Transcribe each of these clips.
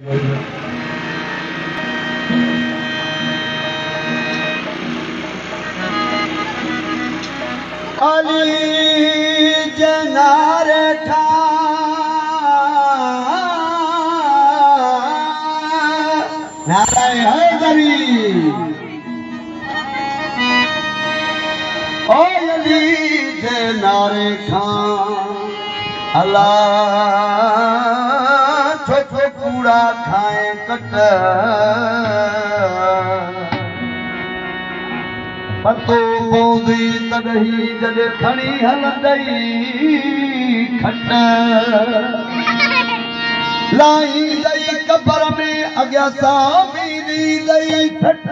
अली जनारे ठा नाराय हैदरी ओ अली जनारे खां अल्लाह छो कूड़ा खाए कट पतो पौधी तॾहिं जॾहिं खणी हलंदई खट लाहींदई कबर में अॻियां सां बि ॾींदई ठट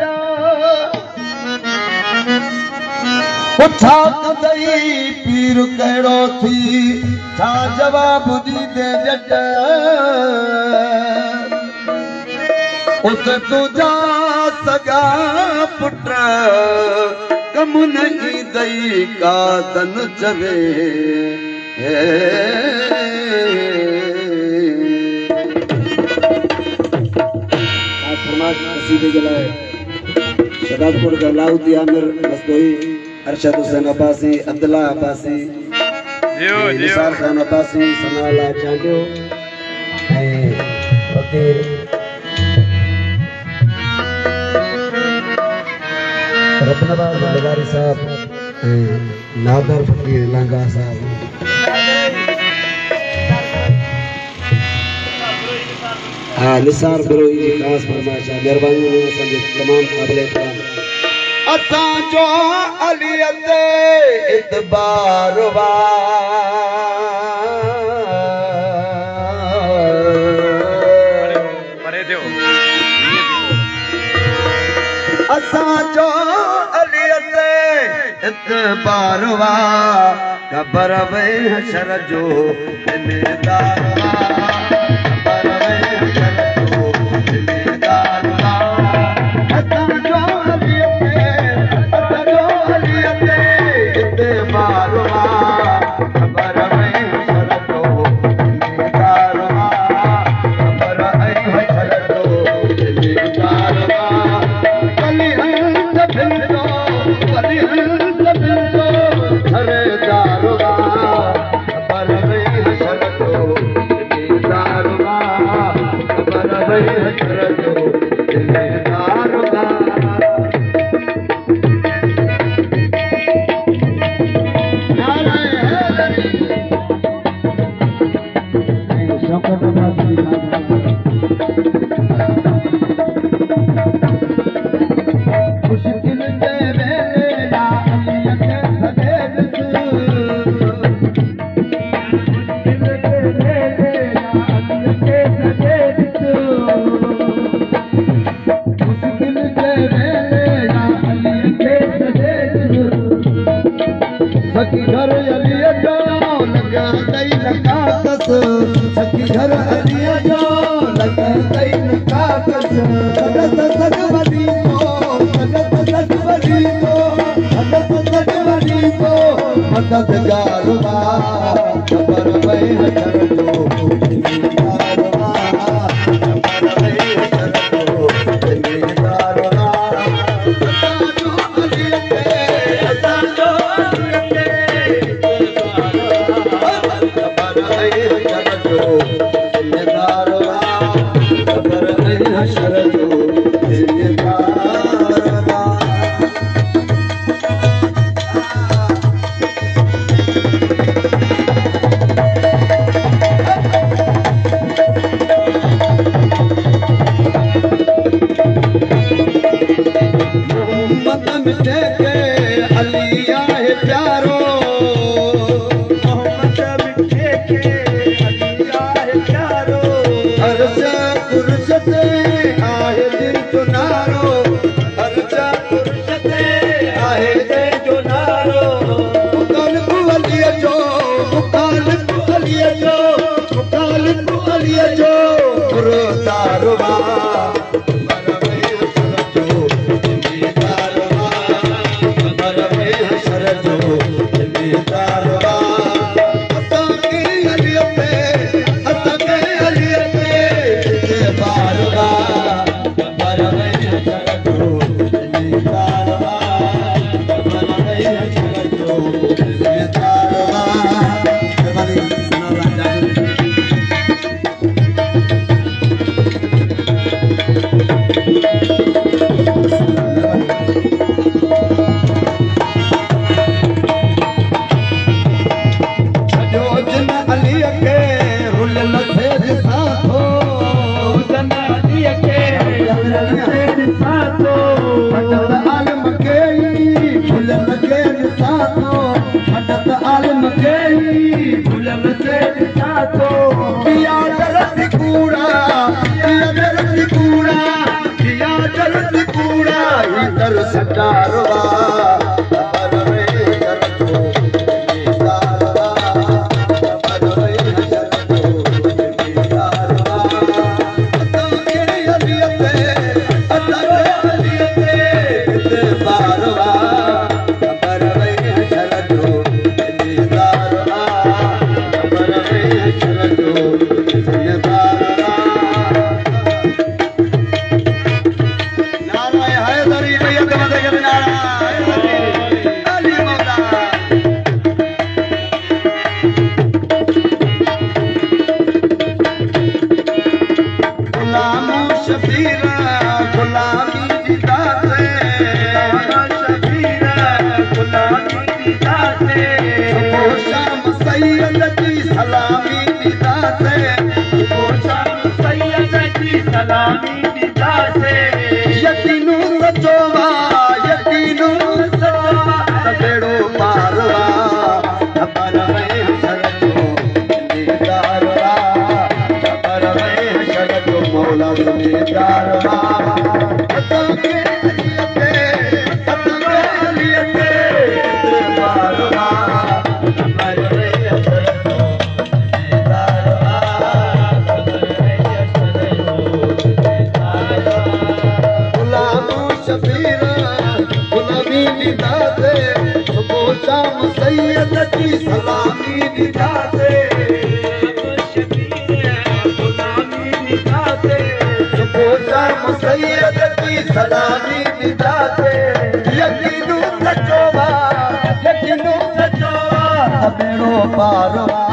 पुछा कंदई पीर कहिड़ो थी छा जवाब ॾींदे जट उत तुंहिंजा सॻा पुट कम न ईंदई का तन चवे कसीदे के लाए शदाबपुर का लाउदी आमिर मस्तोई अरशद हुसैन अब्बासी अब्दुल्ला अब्बासी निसार खान अब्बासी सनाला चांडियो फकीर रत्नबाग लगारी साहब नादर फकीर लांगा साहब हाँ निसार बिरोई जी खास फरमाइश है मेहरबानी उन्होंने समझे तमाम काबिल एहतराम असां जो अलीअ ते इतबार वा असां जो अलीअ ते इतबार वा ख़बर वे हशर जो ज़िम्मेदार वा ख़बर वे हशर जो ज़िम्मेदार वा असां जो अलीअ ते इतबार वा ख़बर वे हशर जो ज़िम्मेदार वा ख़बर वे हशर जो ज़िम्मेदार वा सखी घर अलीअ जो लॻंदई नकाकस सखी घर अलीअ जो लॻंदई नकाकस सगत सग वॾी पो सगत सग वॾी पो सगत सग वॾी पो मददगार वा ख़बर पए हशर जो ज़िम्मेदार वा ख़बर पए हशर जो ज़िम्मेदार वा असां जो अलीअ ते असां जो Bye. की सलामी ॾींदा से यकीनू सचोवा यकीनू सचोवा बेड़ो पारवा खबर में हशर जो दीदारवा खबर में हशर जो मौला दीदारवा सैयद की सलामी निकाते गुलामी निकाते शाम सैयद की सलामी निकाते यकीनू सचोवा बेड़ो पारवा